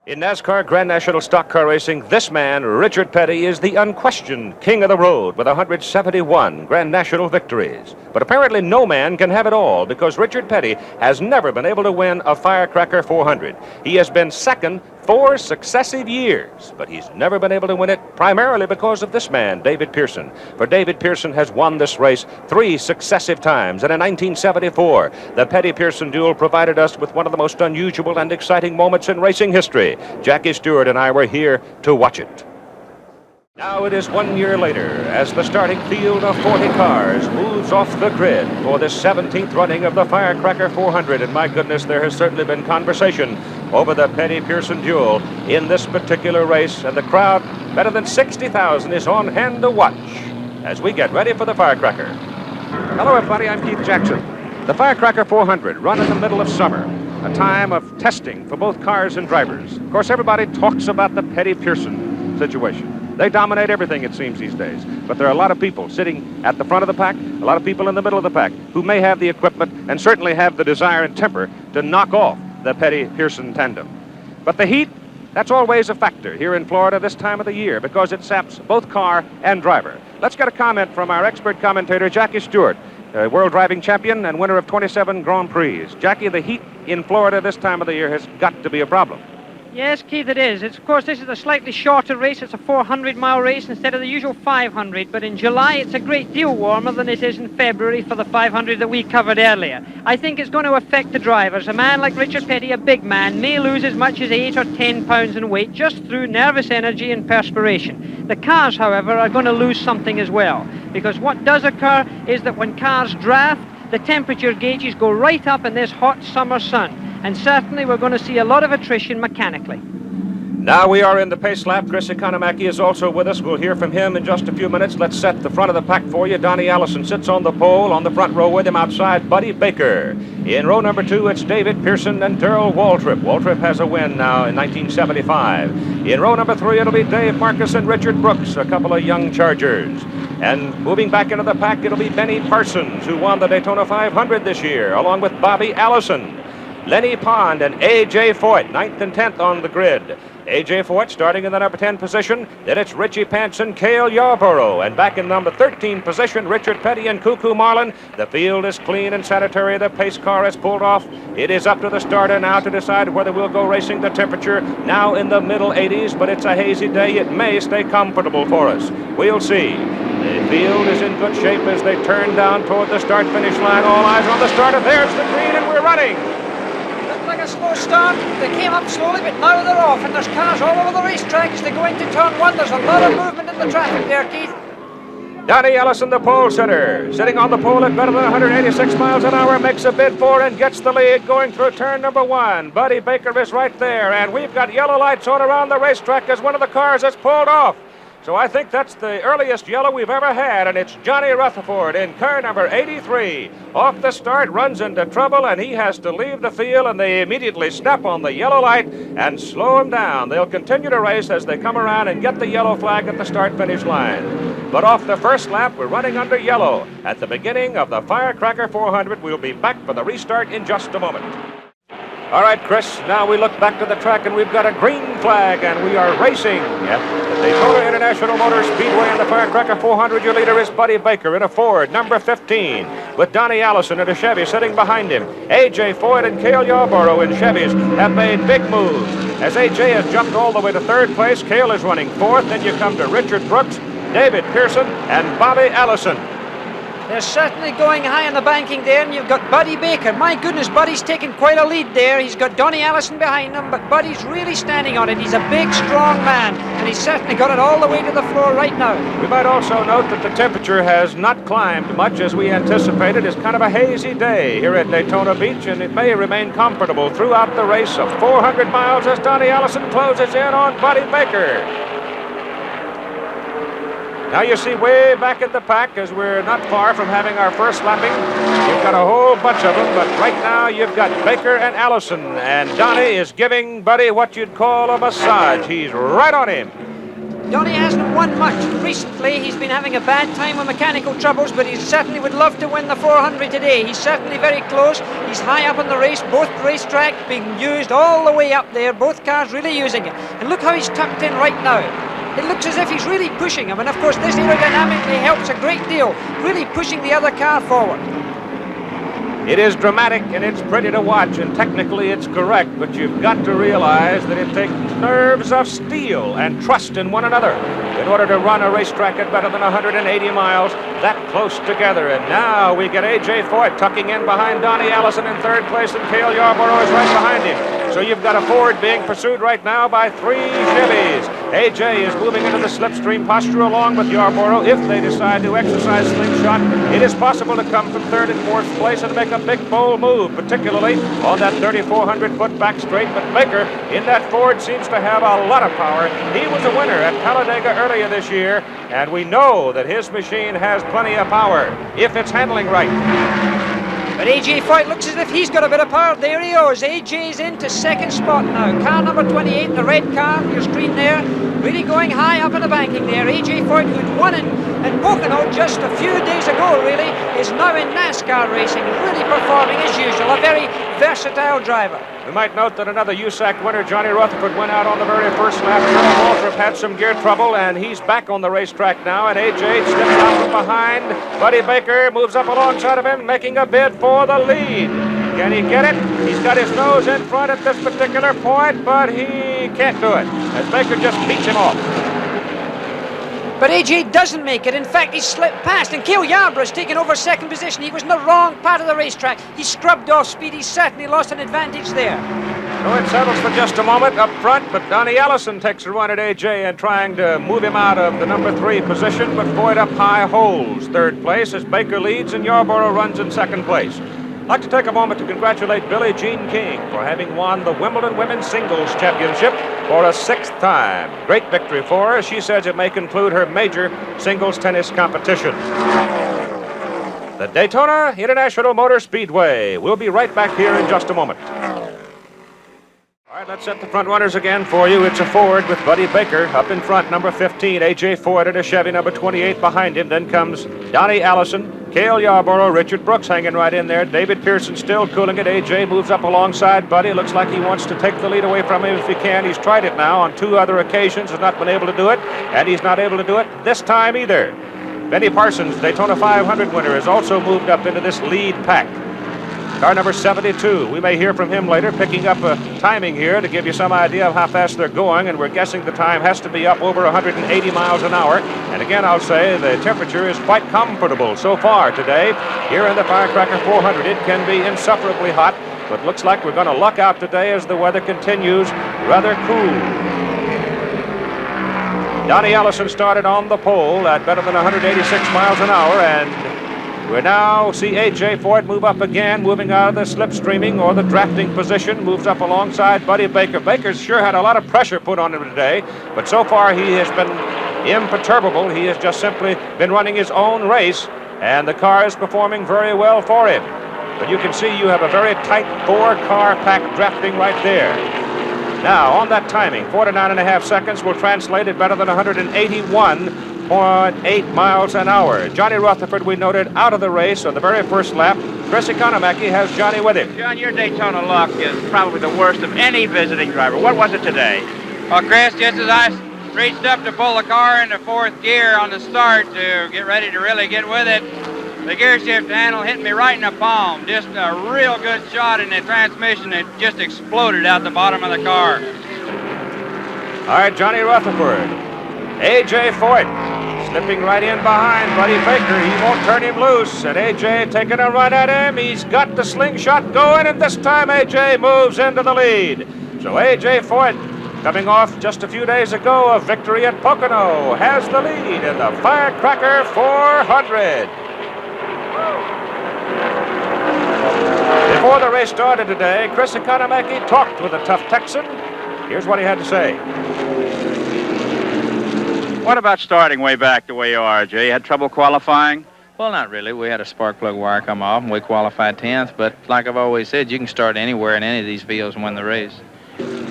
In NASCAR Grand National Stock Car Racing, this man, Richard Petty, is the unquestioned king of the road with 171 Grand National victories. But apparently no man can have it all because Richard Petty has never been able to win a Firecracker 400. He has been second 4 successive years, but he's never been able to win it primarily because of this man, David Pearson. For David Pearson has won this race 3 successive times, and in 1974, the Petty-Pearson duel provided us with one of the most unusual and exciting moments in racing history. Jackie Stewart and I were here to watch it. Now it is 1 year later as the starting field of 40 cars moves off the grid for the 17th running of the Firecracker 400. And my goodness, there has certainly been conversation over the Petty-Pearson duel in this particular race. And the crowd, better than 60,000, is on hand to watch as we get ready for the Firecracker. Hello, everybody. I'm Keith Jackson. The Firecracker 400 run in the middle of summer, a time of testing for both cars and drivers. Of course, everybody talks about the Petty-Pearson situation. They dominate everything, it seems, these days. But there are a lot of people sitting at the front of the pack, a lot of people in the middle of the pack, who may have the equipment and certainly have the desire and temper to knock off the Petty-Pearson tandem. But the heat, that's always a factor here in Florida this time of the year because it saps both car and driver. Let's get a comment from our expert commentator, Jackie Stewart, world driving champion and winner of 27 Grand Prix. Jackie, the heat in Florida this time of the year has got to be a problem. Yes, Keith, it is. Of course, this is a slightly shorter race. It's a 400-mile race instead of the usual 500. But in July, it's a great deal warmer than it is in February for the 500 that we covered earlier. I think it's going to affect the drivers. A man like Richard Petty, a big man, may lose as much as 8 or 10 pounds in weight just through nervous energy and perspiration. The cars, however, are going to lose something as well. Because what does occur is that when cars draft, the temperature gauges go right up in this hot summer sun. And certainly we're going to see a lot of attrition mechanically. Now we are in the pace lap. Chris Economaki is also with us. We'll hear from him in just a few minutes. Let's set the front of the pack for you. Donnie Allison sits on the pole. On the front row with him outside, Buddy Baker. In row number 2, it's David Pearson and Darrell Waltrip. Waltrip has a win now in 1975. In row number 3, it'll be Dave Marcus and Richard Brooks, a couple of young Chargers. And moving back into the pack, it'll be Benny Parsons, who won the Daytona 500 this year, along with Bobby Allison. Lenny Pond and A.J. Foyt, 9th and 10th on the grid. A.J. Foyt starting in the number 10 position. Then it's Richie Pants and Cale Yarborough. And back in number 13 position, Richard Petty and Cuckoo Marlin. The field is clean and sanitary. The pace car is pulled off. It is up to the starter now to decide whether we'll go racing. The temperature now in the middle 80s, but it's a hazy day. It may stay comfortable for us. We'll see. The field is in good shape as they turn down toward the start-finish line. All eyes on the starter. There's the green, and we're running. Like a slow start. They came up slowly, but now they're off, and there's cars all over the racetrack as they go into turn 1. There's a lot of movement in the traffic there, Keith. Donnie Allison, the pole sitter, sitting on the pole at better than 186 miles an hour, makes a bid for and gets the lead going through turn number 1. Buddy Baker is right there, and we've got yellow lights on around the racetrack as one of the cars is pulled off. So I think that's the earliest yellow we've ever had, and it's Johnny Rutherford in car number 83. Off the start, runs into trouble, and he has to leave the field, and they immediately step on the yellow light and slow him down. They'll continue to race as they come around and get the yellow flag at the start-finish line. But off the first lap, we're running under yellow. At the beginning of the Firecracker 400, we'll be back for the restart in just a moment. All right, Chris, now we look back to the track, and we've got a green flag, and we are racing at the Daytona International Speedway in the Firecracker 400. Your leader is Buddy Baker in a Ford, number 15, with Donnie Allison in a Chevy sitting behind him. A.J. Foyt and Cale Yarborough in Chevys have made big moves. As A.J. has jumped all the way to 3rd place, Cale is running 4th. Then you come to Richard Brooks, David Pearson, and Bobby Allison. They're certainly going high in the banking there, and you've got Buddy Baker. My goodness, Buddy's taken quite a lead there. He's got Donnie Allison behind him, but Buddy's really standing on it. He's a big, strong man, and he's certainly got it all the way to the floor right now. We might also note that the temperature has not climbed much as we anticipated. It's kind of a hazy day here at Daytona Beach, and it may remain comfortable throughout the race of 400 miles as Donnie Allison closes in on Buddy Baker. Now you see way back at the pack, as we're not far from having our first lapping. You've got a whole bunch of them, but right now you've got Baker and Allison, and Donnie is giving Buddy what you'd call a massage. He's right on him. Donnie hasn't won much recently. He's been having a bad time with mechanical troubles, but he certainly would love to win the 400 today. He's certainly very close. He's high up in the race, both racetracks being used all the way up there, both cars really using it. And look how he's tucked in right now. It looks as if he's really pushing him, and of course this aerodynamically helps a great deal, really pushing the other car forward. It is dramatic and it's pretty to watch, and technically it's correct, but you've got to realize that it takes nerves of steel and trust in one another in order to run a racetrack at better than 180 miles that close together. And now we get A.J. Foyt tucking in behind Donnie Allison in third place, and Cale Yarborough is right behind him. So you've got a Ford being pursued right now by 3 Chevys. A.J. is moving into the slipstream posture along with Yarborough. If they decide to exercise slingshot, it is possible to come from third and fourth place and make a big, bold move, particularly on that 3,400-foot back straight. But Baker in that Ford seems to have a lot of power. He was a winner at Talladega earlier this year, and we know that his machine has plenty of power if it's handling right. But A.J. Foyt looks as if he's got a bit of power. There he goes. A.J.'s into second spot now. Car number 28, the red car on your screen there, really going high up in the banking there. A.J. Foyt, who'd won in Pocono just a few days ago, really, is now in NASCAR racing, really performing as usual. A very versatile driver. We might note that another USAC winner, Johnny Rutherford, went out on the very first lap. Colonel Waltrip had some gear trouble, and he's back on the racetrack now, and A.J. steps out from behind. Buddy Baker moves up alongside of him, making a bid for the lead. Can he get it? He's got his nose in front at this particular point, but he can't do it, as Baker just beats him off. But A.J. doesn't make it. In fact, he slipped past, and Cale Yarborough's taken over second position. He was in the wrong part of the racetrack. He scrubbed off speed. He certainly lost an advantage there. So it settles for just a moment up front, but Donnie Allison takes a run at A.J. and trying to move him out of the number 3 position, but Foyt up high holds third place as Baker leads and Yarborough runs in second place. I'd like to take a moment to congratulate Billie Jean King for having won the Wimbledon Women's Singles Championship for a 6th time. Great victory for her. She says it may conclude her major singles tennis competition. The Daytona International Motor Speedway. We'll be right back here in just a moment. All right, let's set the front runners again for you. It's a Ford with Buddy Baker up in front, number 15, A.J. Foyt, and a Chevy number 28 behind him. Then comes Donnie Allison, Cale Yarborough, Richard Brooks hanging right in there. David Pearson still cooling it. A.J. moves up alongside Buddy. Looks like he wants to take the lead away from him if he can. He's tried it now on 2 other occasions, has not been able to do it, and he's not able to do it this time either. Benny Parsons, Daytona 500 winner, has also moved up into this lead pack. Car number 72, we may hear from him later, picking up a timing here to give you some idea of how fast they're going, and we're guessing the time has to be up over 180 miles an hour. And again, I'll say the temperature is quite comfortable so far today. Here in the Firecracker 400, it can be insufferably hot, but looks like we're going to luck out today as the weather continues rather cool. Donnie Allison started on the pole at better than 186 miles an hour, and we now see A.J. Foyt move up again, moving out of the slipstreaming or the drafting position, moves up alongside Buddy Baker. Baker's sure had a lot of pressure put on him today, but so far he has been imperturbable. He has just simply been running his own race, and the car is performing very well for him. But you can see you have a very tight 4-car pack drafting right there. Now, on that timing, 49.5 seconds will translate at better than 181.8 miles an hour. Johnny Rutherford, we noted, out of the race on the very first lap. Chris Economaki has Johnny with him. John, your Daytona luck is probably the worst of any visiting driver. What was it today? Well, Chris, just as I reached up to pull the car into 4th gear on the start to get ready to really get with it, the gear shift handle hit me right in the palm. Just a real good shot in the transmission. It just exploded out the bottom of the car. All right, Johnny Rutherford. A.J. Foyt slipping right in behind Buddy Baker. He won't turn him loose. And A.J. taking a run at him. He's got the slingshot going, and this time A.J. moves into the lead. So A.J. Foyt, coming off just a few days ago a victory at Pocono, has the lead in the Firecracker 400. Before the race started today, Chris Economaki talked with the tough Texan. Here's what he had to say. What about starting way back the way you are, Jay? You had trouble qualifying? Well, not really. We had a spark plug wire come off, and we qualified 10th. But like I've always said, you can start anywhere in any of these fields and win the race.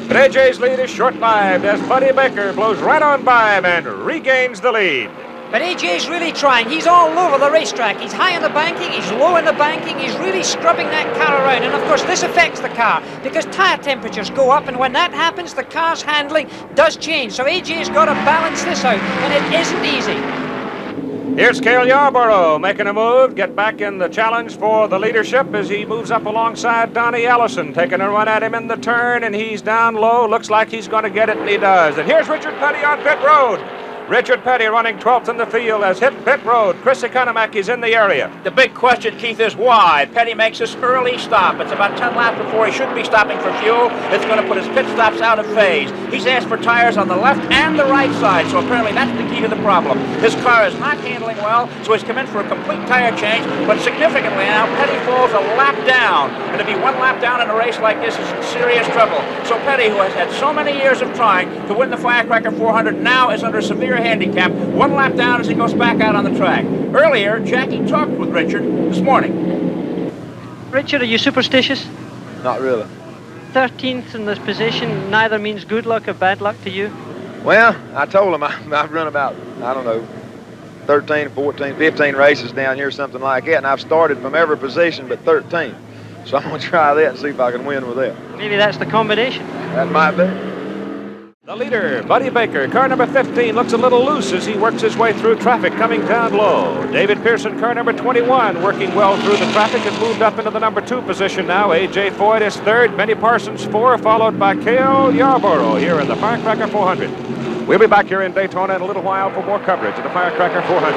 But AJ's lead is short-lived as Buddy Baker blows right on by him and regains the lead. But AJ's really trying. He's all over the racetrack. He's high in the banking, he's low in the banking, he's really scrubbing that car around. And of course this affects the car because tire temperatures go up, and when that happens the car's handling does change. So AJ's got to balance this out, and it isn't easy. Here's Cale Yarborough making a move, get back in the challenge for the leadership as he moves up alongside Donnie Allison, taking a run at him in the turn, and he's down low. Looks like he's going to get it, and he does. And here's Richard Petty on pit road. Richard Petty running 12th in the field has hit pit road. Chris Economic is in the area. The big question, Keith, is why Petty makes this early stop. It's about 10 laps before he should be stopping for fuel. It's going to put his pit stops out of phase. He's asked for tires on the left and the right side, so apparently that's the key to the problem. His car is not handling well, so he's come in for a complete tire change, but significantly now, Petty falls a lap down. And to be one lap down in a race like this is in serious trouble. So Petty, who has had so many years of trying to win the Firecracker 400, now is under severe handicap, one lap down as he goes back out on the track. Earlier, Jackie talked with Richard this morning. Richard, are you superstitious? Not really. 13th in this position neither means good luck or bad luck to you? Well, I told him I've run about, I don't know, 13, 14, 15 races down here, something like that, and I've started from every position but 13. So I'm going to try that and see if I can win with that. Maybe that's the combination. That might be. The leader, Buddy Baker, car number 15, looks a little loose as he works his way through traffic coming down low. David Pearson, car number 21, working well through the traffic, has moved up into the number 2 position now. A.J. Foyt is 3rd, Benny Parsons 4, followed by Cale Yarborough here in the Firecracker 400. We'll be back here in Daytona in a little while for more coverage of the Firecracker 400.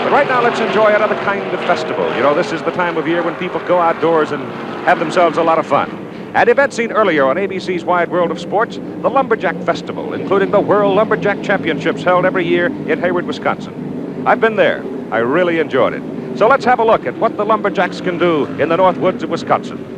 But right now, let's enjoy another kind of festival. You know, this is the time of year when people go outdoors and have themselves a lot of fun. An event seen earlier on ABC's Wide World of Sports, the Lumberjack Festival, including the World Lumberjack Championships held every year in Hayward, Wisconsin. I've been there. I really enjoyed it. So let's have a look at what the Lumberjacks can do in the North Woods of Wisconsin.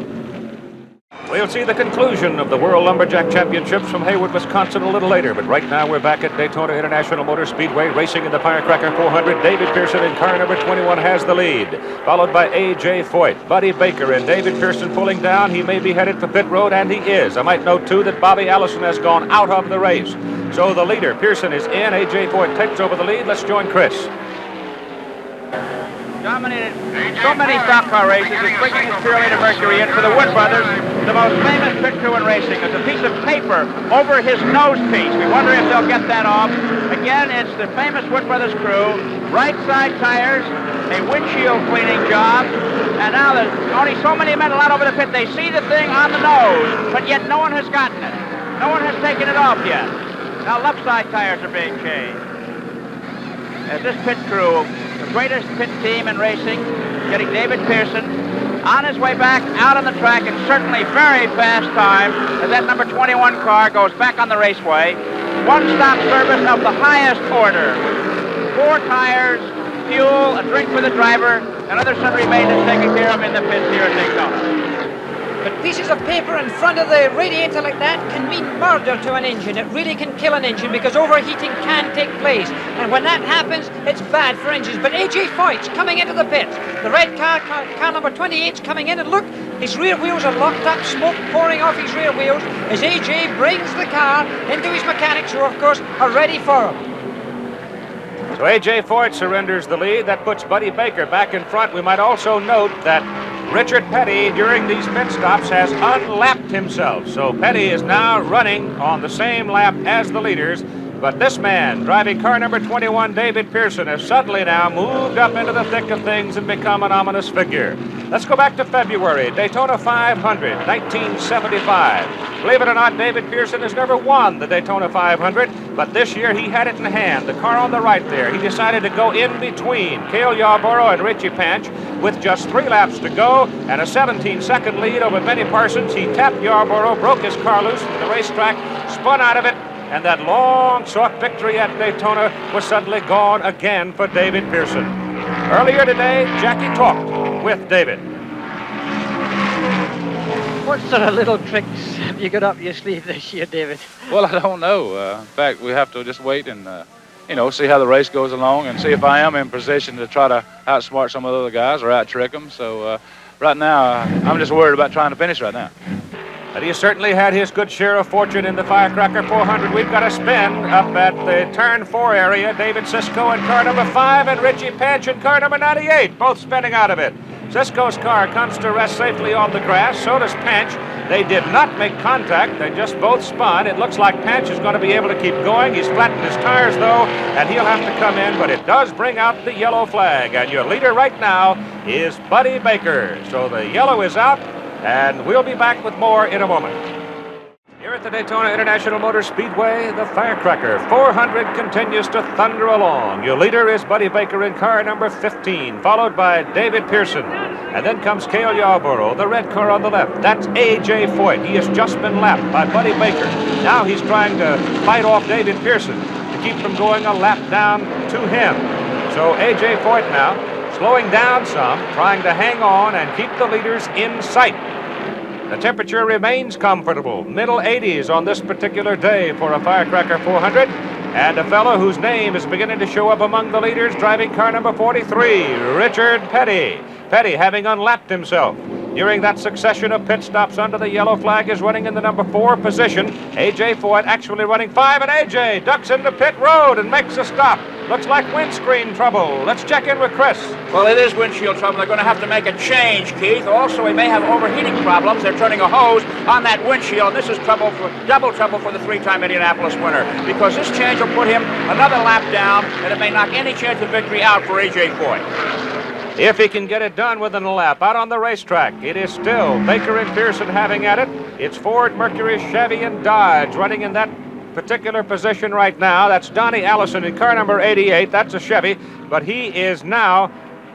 We'll see the conclusion of the World Lumberjack Championships from Hayward, Wisconsin a little later, but right now we're back at Daytona International Motor Speedway, racing in the Firecracker 400. David Pearson in car number 21 has the lead, followed by A.J. Foyt, Buddy Baker, and David Pearson pulling down. He may be headed for pit road, and he is. I might note, too, that Bobby Allison has gone out of the race. So the leader, Pearson, is in. A.J. Foyt takes over the lead. Let's join Chris. Dominated so many stock car races, is bringing his cheerleader Mercury in for the Wood Brothers. The most famous pit crew in racing. There's a piece of paper over his nose piece. We wonder if they'll get that off. Again, it's the famous Wood Brothers crew. Right side tires, a windshield cleaning job, and now there's only so many men allowed over the pit. They see the thing on the nose, but yet no one has gotten it. No one has taken it off yet. Now left side tires are being changed. As this pit crew, the greatest pit team in racing, getting David Pearson on his way back out on the track, and certainly very fast time as that number 21 car goes back on the raceway. One-stop service of the highest order. 4 tires, fuel, a drink for the driver, and other sundry maintenance taken care of in the pits here at Daytona. But pieces of paper in front of the radiator like that can mean murder to an engine. It really can kill an engine because overheating can take place. And when that happens, it's bad for engines. But A.J. Foyt's coming into the pits. The red car number 28's coming in, and look, his rear wheels are locked up, smoke pouring off his rear wheels as A.J. brings the car into his mechanics, who, of course, are ready for him. So A.J. Foyt surrenders the lead. That puts Buddy Baker back in front. We might also note that Richard Petty, during these pit stops, has unlapped himself. So Petty is now running on the same lap as the leaders. But this man, driving car number 21, David Pearson, has suddenly now moved up into the thick of things and become an ominous figure. Let's go back to February, Daytona 500, 1975. Believe it or not, David Pearson has never won the Daytona 500, but this year he had it in hand. The car on the right there. He decided to go in between Cale Yarborough and Richie Panch with just 3 laps to go and a 17-second lead over Benny Parsons. He tapped Yarborough, broke his car loose from the racetrack, spun out of it, and that long-sought victory at Daytona was suddenly gone again for David Pearson. Earlier today, Jackie talked with David. What sort of little tricks have you got up your sleeve this year, David? Well, I don't know. In fact, we have to just wait and, see how the race goes along and see if I am in position to try to outsmart some of the other guys or out-trick them. So right now, I'm just worried about trying to finish right now. But he certainly had his good share of fortune in the Firecracker 400. We've got a spin up at the turn 4 area. David Sisko in car number 5 and Richie Panch in car number 98, both spinning out of it. Sisko's car comes to rest safely on the grass. So does Panch. They did not make contact. They just both spun. It looks like Panch is going to be able to keep going. He's flattened his tires, though, and he'll have to come in, but it does bring out the yellow flag. And your leader right now is Buddy Baker. So the yellow is out, and we'll be back with more in a moment. Here at the Daytona International Motor Speedway, the Firecracker 400 continues to thunder along. Your leader is Buddy Baker in car number 15, followed by David Pearson. And then comes Cale Yarborough, the red car on the left. That's A.J. Foyt. He has just been lapped by Buddy Baker. Now he's trying to fight off David Pearson to keep from going a lap down to him. So A.J. Foyt now slowing down some, trying to hang on and keep the leaders in sight. The temperature remains comfortable, middle 80s on this particular day for a Firecracker 400. And a fellow whose name is beginning to show up among the leaders, driving car number 43, Richard Petty. Petty, having unlapped himself during that succession of pit stops under the yellow flag, is running in the number 4 position. A.J. Foyt actually running 5, and A.J. ducks into pit road and makes a stop. Looks like windscreen trouble. Let's check in with Chris. Well, it is windshield trouble. They're going to have to make a change, Keith. Also, he may have overheating problems. They're turning a hose on that windshield. This is double trouble for the 3-time Indianapolis winner, because this change will put him another lap down, and it may knock any chance of victory out for A.J. Foyt. If he can get it done within a lap out on the racetrack, it is still Baker and Pearson having at it. It's Ford, Mercury, Chevy, and Dodge running in that particular position right now. That's Donnie Allison in car number 88. That's a Chevy, but he is now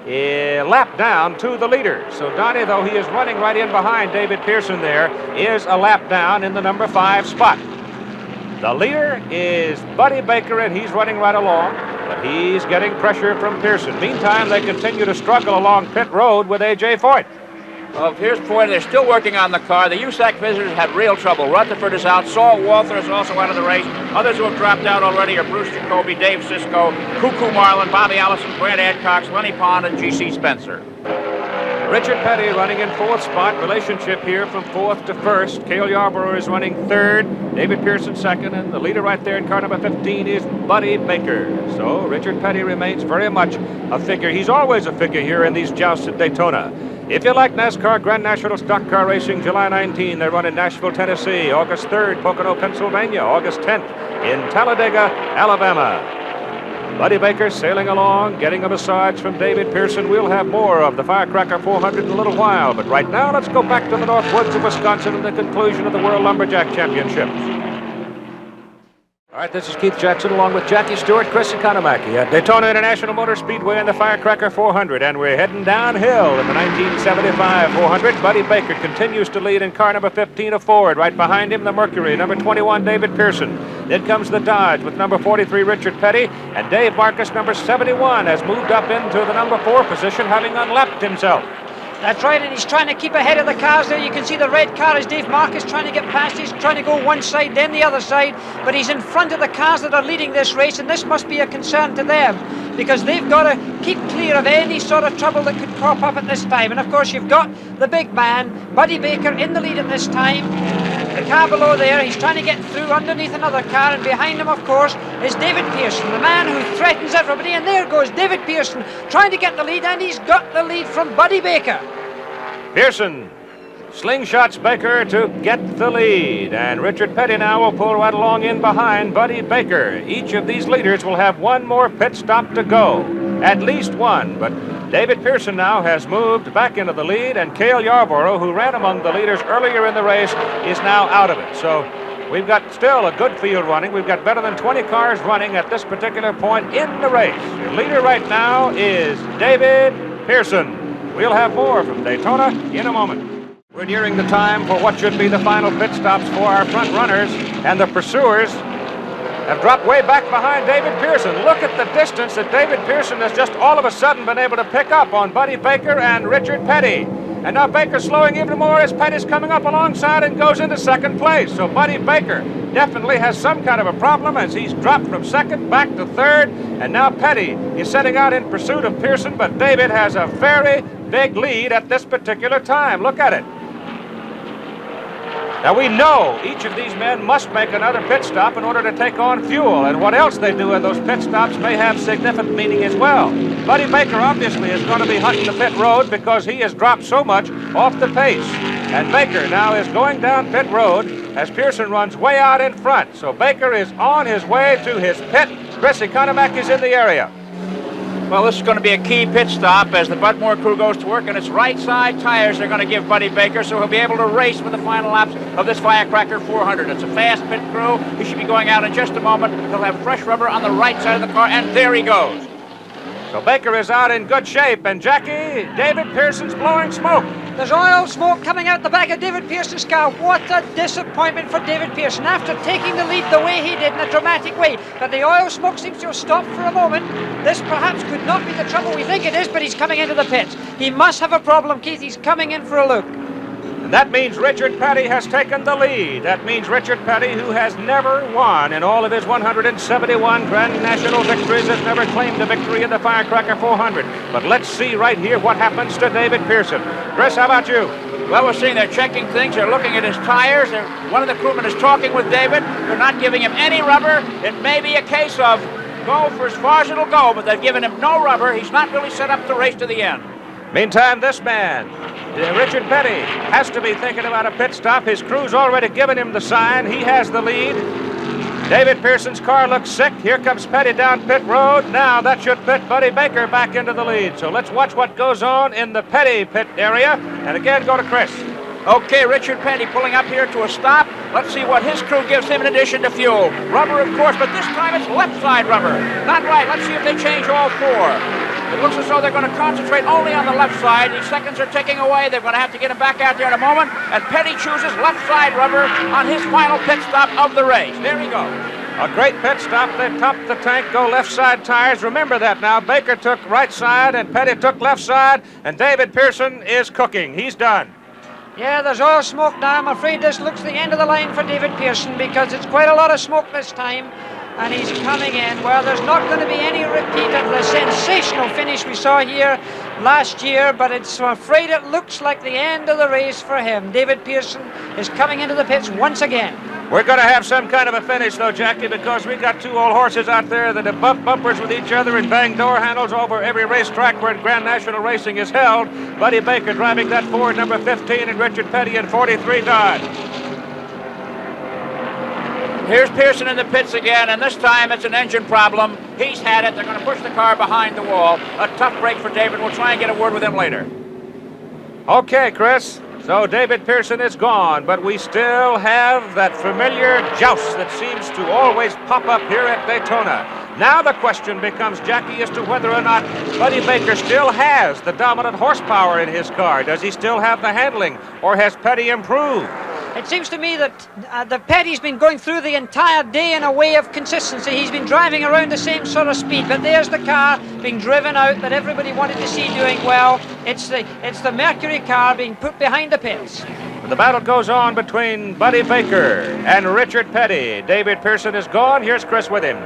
a lap down to the leader. So Donnie, though he is running right in behind David Pearson there, is a lap down in the number 5 spot. The leader is Buddy Baker, and he's running right along, but he's getting pressure from Pearson. Meantime, they continue to struggle along pit road with A.J. Foyt. Well, here's Foyt. They're still working on the car. The USAC visitors had real trouble. Rutherford is out. Saul Walther is also out of the race. Others who have dropped out already are Bruce Jacoby, Dave Sisko, Cuckoo Marlin, Bobby Allison, Brad Adcox, Lenny Pond, and G.C. Spencer. Richard Petty running in 4th spot. Relationship here from 4th to 1st. Cale Yarborough is running 3rd. David Pearson 2nd. And the leader right there in car number 15 is Buddy Baker. So Richard Petty remains very much a figure. He's always a figure here in these jousts at Daytona. If you like NASCAR Grand National Stock Car Racing, July 19, they run in Nashville, Tennessee. August 3rd, Pocono, Pennsylvania. August 10th in Talladega, Alabama. Buddy Baker sailing along, getting a massage from David Pearson. We'll have more of the Firecracker 400 in a little while, but right now let's go back to the North Woods of Wisconsin and the conclusion of the World Lumberjack Championships. All right, this is Keith Jackson along with Jackie Stewart, Chris Economaki at Daytona International Motor Speedway and the Firecracker 400, and we're heading downhill in the 1975 400. Buddy Baker continues to lead in car number 15 of Ford. Right behind him, the Mercury, number 21, David Pearson. Then comes the Dodge with number 43, Richard Petty, and Dave Marcus, number 71, has moved up into the number 4 position, having unlapped himself. That's right, and he's trying to keep ahead of the cars there. You can see the red car is Dave Marcus trying to get past. He's trying to go one side, then the other side, but he's in front of the cars that are leading this race, and this must be a concern to them, because they've got to keep clear of any sort of trouble that could crop up at this time. And of course, you've got the big man, Buddy Baker, in the lead at this time. The car below there, he's trying to get through underneath another car, and behind him, of course, is David Pearson, the man who threatens everybody. And there goes David Pearson trying to get the lead, and he's got the lead from Buddy Baker. Pearson slingshots Baker to get the lead, and Richard Petty now will pull right along in behind Buddy Baker. Each of these leaders will have one more pit stop to go, at least one, but David Pearson now has moved back into the lead, and Cale Yarborough, who ran among the leaders earlier in the race, is now out of it. So we've got still a good field running. We've got better than 20 cars running at this particular point in the race. The leader right now is David Pearson. We'll have more from Daytona in a moment. We're nearing the time for what should be the final pit stops for our front runners, and the pursuers have dropped way back behind David Pearson. Look at the distance that David Pearson has just all of a sudden been able to pick up on Buddy Baker and Richard Petty. And now Baker's slowing even more as Petty's coming up alongside and goes into 2nd place. So Buddy Baker definitely has some kind of a problem as he's dropped from 2nd back to 3rd. And now Petty is setting out in pursuit of Pearson, but David has a very big lead at this particular time. Look at it. Now, we know each of these men must make another pit stop in order to take on fuel, and what else they do in those pit stops may have significant meaning as well. Buddy Baker obviously is going to be hunting the pit road because he has dropped so much off the pace. And Baker now is going down pit road as Pearson runs way out in front. So Baker is on his way to his pit. Chris Economac is in the area. Well, this is going to be a key pit stop as the Budmore crew goes to work, and it's right side tires they're going to give Buddy Baker, so he'll be able to race for the final laps of this Firecracker 400. It's a fast pit crew. He should be going out in just a moment. He'll have fresh rubber on the right side of the car, and there he goes. So Baker is out in good shape, and Jackie, David Pearson's blowing smoke. There's oil smoke coming out the back of David Pearson's car. What a disappointment for David Pearson after taking the lead the way he did in a dramatic way. But the oil smoke seems to have stopped for a moment. This perhaps could not be the trouble we think it is, but he's coming into the pits. He must have a problem, Keith. He's coming in for a look. And that means Richard Petty has taken the lead. That means Richard Petty, who has never won in all of his 171 Grand National victories, has never claimed a victory in the Firecracker 400. But let's see right here what happens to David Pearson. Chris, how about you? Well, we're seeing they're checking things. They're looking at his tires. One of the crewmen is talking with David. They're not giving him any rubber. It may be a case of go for as far as it'll go, but they've given him no rubber. He's not really set up to race to the end. Meantime, this man, Richard Petty, has to be thinking about a pit stop. His crew's already given him the sign. He has the lead. David Pearson's car looks sick. Here comes Petty down pit road. Now that should put Buddy Baker back into the lead. So let's watch what goes on in the Petty pit area. And again, go to Chris. Okay, Richard Petty pulling up here to a stop. Let's see what his crew gives him in addition to fuel. Rubber, of course, but this time it's left side rubber. Not right. Let's see if they change all four. It looks as though they're going to concentrate only on the left side. These seconds are ticking away. They're going to have to get him back out there in a moment. And Petty chooses left side rubber on his final pit stop of the race. There he goes. A great pit stop. They top the tank, go left side tires. Remember that now. Baker took right side and Petty took left side. And David Pearson is cooking. He's done. Yeah, there's oil smoke now. I'm afraid this looks the end of the line for David Pearson because it's quite a lot of smoke this time. And he's coming in. Well, there's not going to be any repeat of the sensational finish we saw here last year, but I'm afraid it looks like the end of the race for him. David Pearson is coming into the pits once again. We're going to have some kind of a finish, though, Jackie, because we got two old horses out there that have bumped bumpers with each other and banged door handles over every racetrack where Grand National Racing is held. Buddy Baker driving that Ford number 15 and Richard Petty in 43 Dodge. Here's Pearson in the pits again, and this time it's an engine problem. He's had it. They're going to push the car behind the wall. A tough break for David. We'll try and get a word with him later. Okay, Chris. So David Pearson is gone, but we still have that familiar joust that seems to always pop up here at Daytona. Now the question becomes, Jackie, as to whether or not Buddy Baker still has the dominant horsepower in his car. Does he still have the handling, or has Petty improved? It seems to me that Petty's been going through the entire day in a way of consistency. He's been driving around the same sort of speed, but there's the car being driven out that everybody wanted to see doing well. It's the Mercury car being put behind the pits. The battle goes on between Buddy Baker and Richard Petty. David Pearson is gone. Here's Chris with him.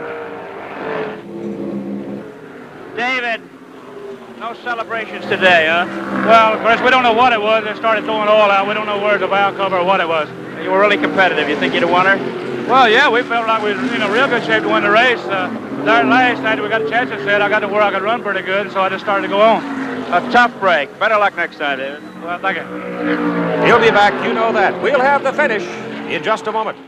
David, no celebrations today, huh? Well, of course, we don't know what it was. They started throwing oil out. We don't know where the valve cover or what it was. You were really competitive. You think you'd have won her? Well, yeah, we felt like we were in a real good shape to win the race. There last night we got a chance, I said, I got to where I could run pretty good, so I just started to go on. A tough break. Better luck next time, David. Well, thank you. He'll be back, you know that. We'll have the finish in just a moment.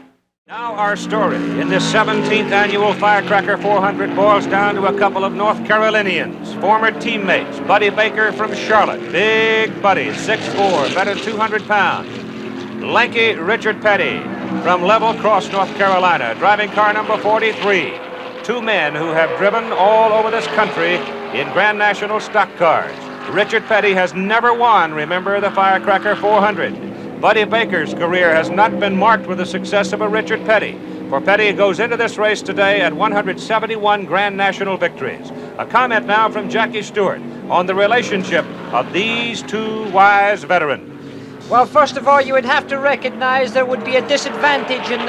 Now our story in this 17th annual Firecracker 400 boils down to a couple of North Carolinians, former teammates. Buddy Baker from Charlotte, big Buddy, 6'4", better 200 pounds. Lanky Richard Petty from Level Cross, North Carolina, driving car number 43. Two men who have driven all over this country in Grand National stock cars. Richard Petty has never won, remember, the Firecracker 400. Buddy Baker's career has not been marked with the success of a Richard Petty. For Petty goes into this race today at 171 Grand National victories. A comment now from Jackie Stewart on the relationship of these two wise veterans. Well, first of all, you would have to recognize there would be a disadvantage in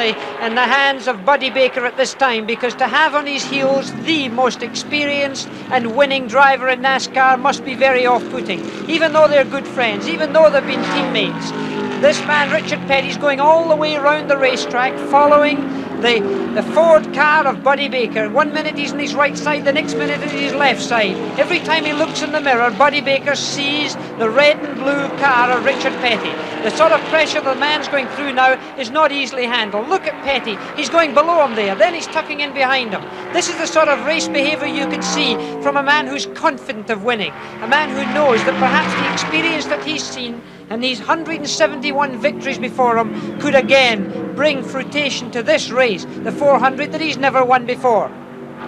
the hands of Buddy Baker at this time, because to have on his heels the most experienced and winning driver in NASCAR must be very off-putting, even though they're good friends, even though they've been teammates. This man, Richard Petty's going all the way around the racetrack, following the Ford car of Buddy Baker. 1 minute he's on his right side, the next minute on his left side. Every time he looks in the mirror, Buddy Baker sees the red and blue car of Richard Petty. The sort of pressure the man's going through now is not easily handled. Look at Petty, he's going below him there, then he's tucking in behind him. This is the sort of race behaviour you can see from a man who's confident of winning, a man who knows that perhaps the experience that he's seen and these 171 victories before him could again bring fruition to this race, the 400 that he's never won before.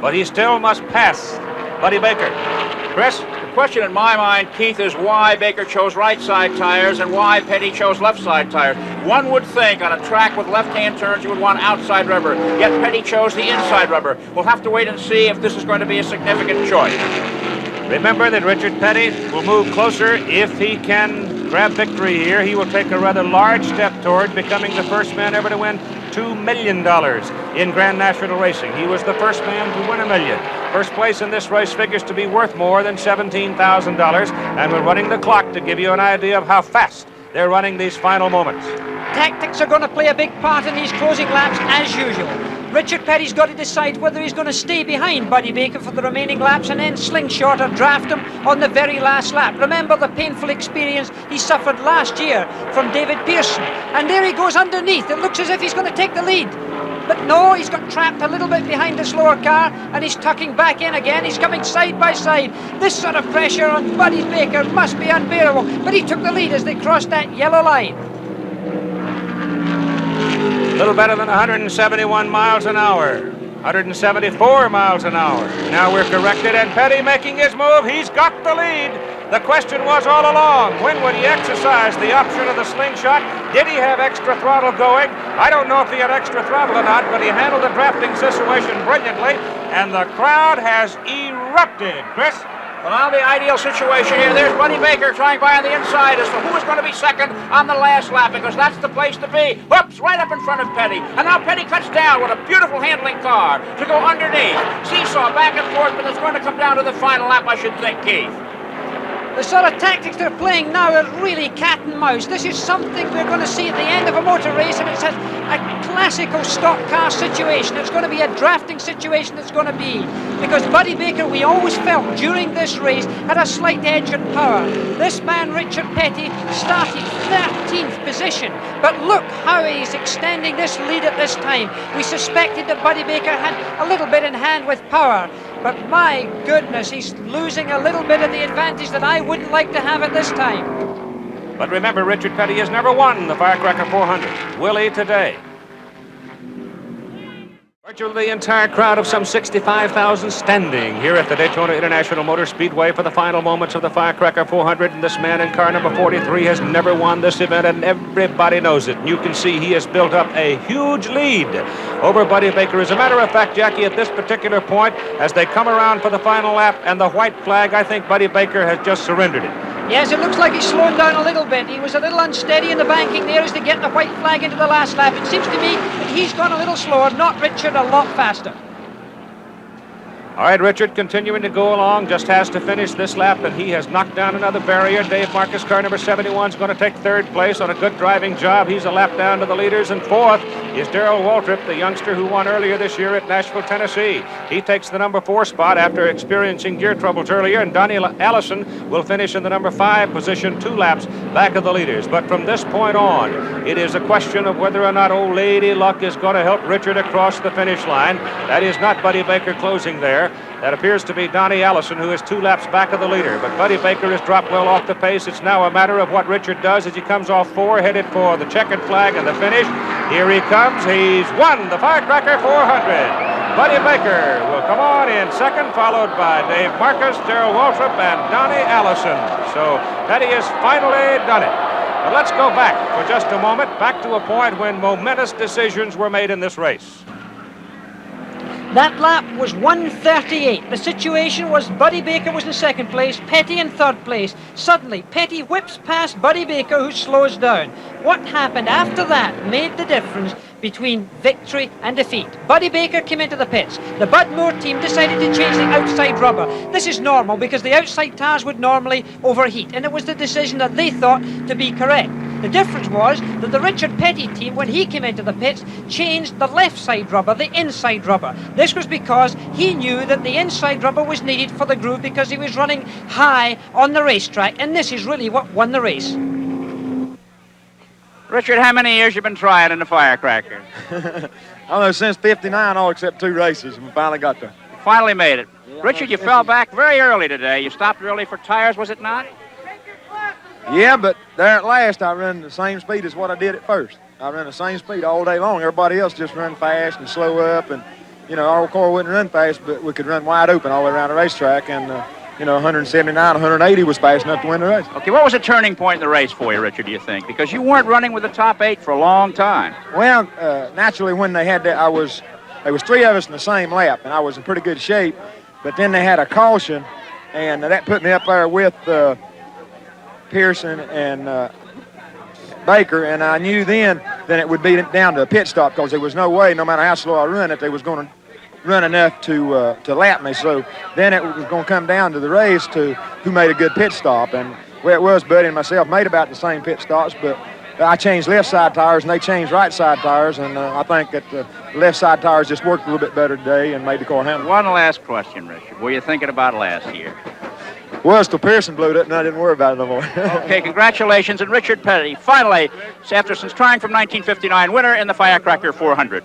But he still must pass Buddy Baker. Chris? The question in my mind, Keith, is why Baker chose right side tires and why Petty chose left side tires. One would think on a track with left-hand turns you would want outside rubber, yet Petty chose the inside rubber. We'll have to wait and see if this is going to be a significant choice. Remember that Richard Petty will move closer if he can grab victory here. He will take a rather large step toward becoming the first man ever to win $2 million in Grand National Racing. He was the first man to win $1 million. First place in this race figures to be worth more than $17,000, and we're running the clock to give you an idea of how fast they're running these final moments. Tactics are going to play a big part in these closing laps as usual. Richard Petty's got to decide whether he's going to stay behind Buddy Baker for the remaining laps and then slingshot or draft him on the very last lap. Remember the painful experience he suffered last year from David Pearson. And there he goes underneath. It looks as if he's going to take the lead. But no, he's got trapped a little bit behind the slower car and he's tucking back in again. He's coming side by side. This sort of pressure on Buddy Baker must be unbearable. But he took the lead as they crossed that yellow line. A little better than 171 miles an hour. 174 miles an hour. Now we're corrected, and Petty making his move. He's got the lead. The question was all along, when would he exercise the option of the slingshot? Did he have extra throttle going? I don't know if he had extra throttle or not, but he handled the drafting situation brilliantly, and the crowd has erupted. Chris? Well, now the ideal situation here. There's Buddy Baker trying by on the inside as to who is going to be second on the last lap, because that's the place to be. Whoops, right up in front of Petty. And now Petty cuts down with a beautiful handling car to go underneath. Seesaw back and forth, but it's going to come down to the final lap, I should think, Keith. The sort of tactics they're playing now are really cat and mouse. This is something we're going to see at the end of a motor race, and it's a classical stock car situation. It's going to be a drafting situation that's going to be. Because Buddy Baker, we always felt during this race, had a slight edge in power. This man, Richard Petty, started 13th position. But look how he's extending this lead at this time. We suspected that Buddy Baker had a little bit in hand with power. But my goodness, he's losing a little bit of the advantage that I wouldn't like to have at this time. But remember, Richard Petty has never won the Firecracker 400. Will he today? Virtually the entire crowd of some 65,000 standing here at the Daytona International Motor Speedway for the final moments of the Firecracker 400. And this man in car number 43 has never won this event, and everybody knows it. And you can see he has built up a huge lead over Buddy Baker. As a matter of fact, Jackie, at this particular point, as they come around for the final lap and the white flag, I think Buddy Baker has just surrendered it. Yes, it looks like he's slowing down a little bit. He was a little unsteady in the banking there as they get the white flag into the last lap. It seems to me that he's gone a little slower, not Richard, a lot faster. All right, Richard continuing to go along, just has to finish this lap, and he has knocked down another barrier. Dave Marcus, car number 71, is going to take third place on a good driving job. He's a lap down to the leaders, and fourth is Darrell Waltrip, the youngster who won earlier this year at Nashville, Tennessee. He takes the number 4 spot after experiencing gear troubles earlier, and Donnie Allison will finish in the number 5 position, 2 laps back of the leaders. But from this point on, it is a question of whether or not old Lady Luck is going to help Richard across the finish line. That is not Buddy Baker closing there. That appears to be Donnie Allison, who is 2 laps back of the leader. But Buddy Baker has dropped well off the pace. It's now a matter of what Richard does as he comes off 4, headed for the checkered flag and the finish. Here he comes. He's won the Firecracker 400. Buddy Baker will come on in second, followed by Dave Marcus, Darrell Waltrip, and Donnie Allison. So Petty has finally done it. But let's go back for just a moment, back to a point when momentous decisions were made in this race. That lap was 1:38. The situation was Buddy Baker was in second place, Petty in third place. Suddenly, Petty whips past Buddy Baker, who slows down. What happened after that made the difference between victory and defeat. Buddy Baker came into the pits. The Bud Moore team decided to change the outside rubber. This is normal because the outside tires would normally overheat, and it was the decision that they thought to be correct. The difference was that the Richard Petty team, when he came into the pits, changed the left side rubber, the inside rubber. This was because he knew that the inside rubber was needed for the groove because he was running high on the racetrack, and this is really what won the race. Richard, how many years you been trying in the Firecracker? I don't know, since 59, all except 2 races, and we finally got there. Finally made it. Richard, you fell back very early today. You stopped early for tires, was it not? Yeah, but there at last, I run the same speed as what I did at first. I run the same speed all day long. Everybody else just run fast and slow up, and, you know, our car wouldn't run fast, but we could run wide open all the way around the racetrack, and, you know, 179, 180 was fast enough to win the race. Okay, what was a turning point in the race for you, Richard, do you think? Because you weren't running with the top 8 for a long time. Well, naturally, when they had that, there was 3 of us in the same lap, and I was in pretty good shape, but then they had a caution, and that put me up there with Pearson and Baker, and I knew then that it would be down to a pit stop because there was no way, no matter how slow I run, that they was going to run enough to lap me. So then it was going to come down to the race to who made a good pit stop, and where it was, Buddy and myself made about the same pit stops, but I changed left side tires and they changed right side tires, and I think that the left side tires just worked a little bit better today and made the car handle. One last question, Richard. What were you thinking about last year? Was till Pearson blew it, and I didn't worry about it no more. Okay, congratulations. And Richard Petty, finally, after since trying from 1959, winner in the Firecracker 400.